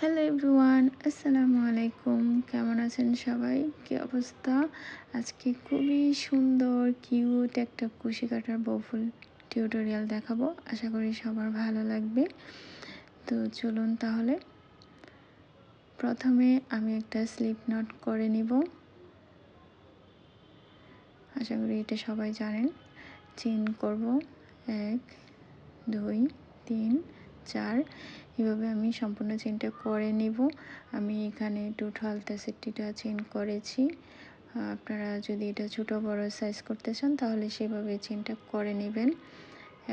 Hello everyone, আসসালামু আলাইকুম। কেমন আছেন সবাই? কী অবস্থা? আজকে খুবই সুন্দর কিউট একটা কুশি কাটার বউফুল টিউটোরিয়াল দেখাবো। আশা করি সবার ভালো লাগবে। তো চলুন তাহলে। প্রথমে আমি একটা স্লিপ নট করে নিব। আশা করি এটা সবাই জানেন। চেইন করব 1 2 3 4। এভাবে আমি সম্পূর্ণ চেইনটা করে নিব। আমি এখানে টোটাল 63টা চেইন করেছি। আপনারা যদি এটা ছোট বড় সাইজ করতে চান তাহলে সেভাবে চেইনটা করে নেবেন।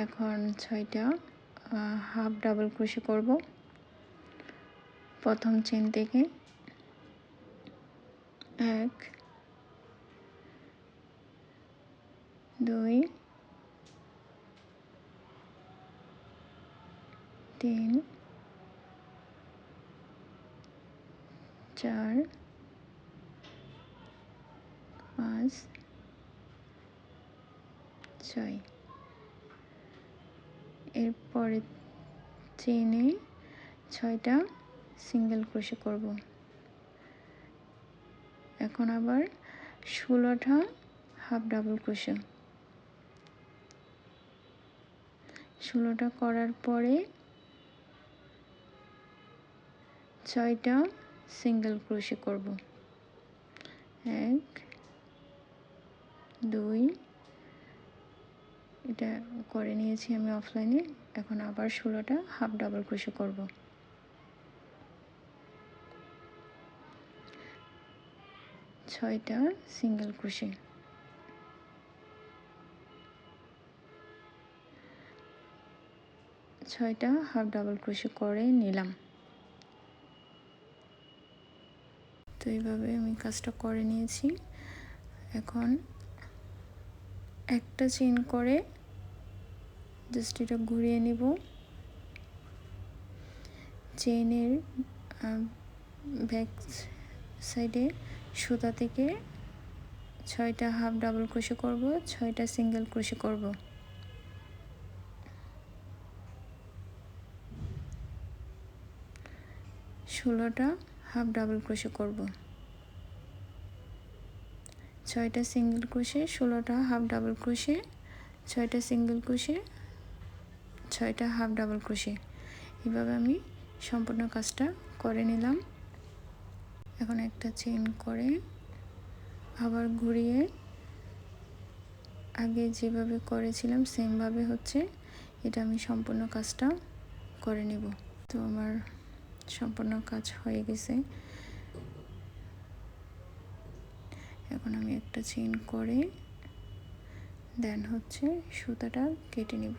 এখন 6টা হাফ ডাবল ক্রোশে করব। প্রথম চেইন থেকে 1 2 3 4 5 6। এরপরে চেইনে 6টা সিঙ্গেল ক্রোশে করব। এখন আবার 16টা হাফ ডাবল ক্রোশে। 16টা করার পরে 6টা সিঙ্গেল ক্রোশে করব। 1 2, এটা করে নিয়েছি আমি অফলাইনে। এখন আবার 16টা হাফ ডাবল ক্রোশে করব। 6টা সিঙ্গেল ক্রোশে। 6টা হাফ ডাবল ক্রোশে করে নিলাম। তো এইভাবে আমি কাজটা করে নিয়েছি। এখন একটা চেইন করে জাস্ট এটা ঘুরিয়ে নিব। চেইনের ব্যাক সাইডে সুতা থেকে 6টা হাফ ডাবল ক্রোশে করব, 6টা সিঙ্গেল ক্রোশে করব। 16টা হাফ ডাবল ক্রোশে করব। 6টা সিঙ্গেল ক্রোশে, 16টা হাফ ডাবল ক্রোশে, 6টা সিঙ্গেল ক্রোশে, 6টা হাফ ডাবল ক্রোশে। এভাবে আমি সম্পূর্ণ কাজটা করে নিলাম। এখন একটা চেইন করে আবার ঘুরিয়ে আগে যেভাবে করেছিলাম সেমভাবে হচ্ছে এটা আমি সম্পূর্ণ কাজটা করে নেব। তো আমার সম্পূর্ণ কাজ হয়ে গেছে। এখন আমি একটা চেইন করে দেন হচ্ছে সুতাটা কেটে নেব।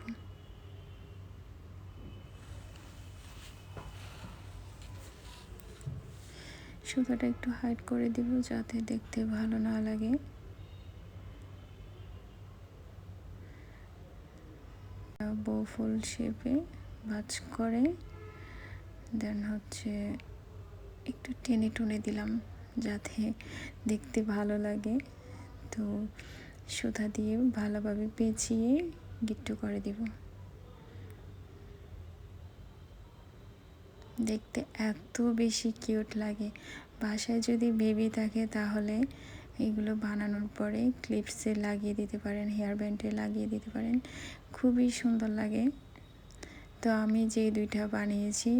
সুতাটা একটু হাইড করে দিব যাতে দেখতে ভালো না লাগে। বউ ফুল শেপে ভাঁজ করে দেন হচ্ছে একটু টেনে টুনে দিলাম যাতে দেখতে ভালো লাগে। তো সুতা দিয়ে ভালোভাবে পেঁচিয়ে গিট্টু করে দিব। দেখতে এত বেশি কিউট লাগে। বাসায় যদি বেবি থাকে তাহলে এগুলো বানানোর পরে ক্লিপসে লাগিয়ে দিতে পারেন, হেয়ার ব্যান্ডে লাগিয়ে দিতে পারেন, খুবই সুন্দর লাগে। তো আমি যে 2টা বানিয়েছি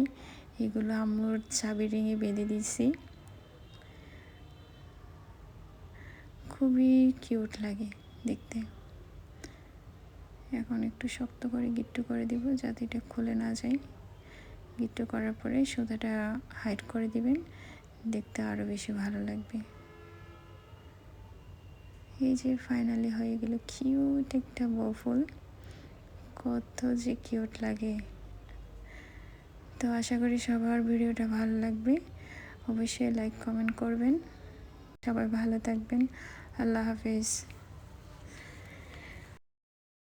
এগুলো আম্মুর চাবি রিংয়ে বেঁধে দিয়েছি। খুবই কিউট লাগে দেখতে। এখন একটু শক্ত করে গিট্টু করে দিব যাতে এটা খুলে না যায়। গিট্টু করার পরে সুতাটা হাইড করে দিবেন, দেখতে আরও বেশি ভালো লাগবে। এই যে ফাইনালি হয়ে গেল কিউট একটা বউ ফুল। কত যে কিউট লাগে। তো আশা করি সবার ভিডিওটা ভালো লাগবে। অবশ্যই লাইক কমেন্ট করবেন। সবাই ভালো থাকবেন। আল্লাহ হাফেজ।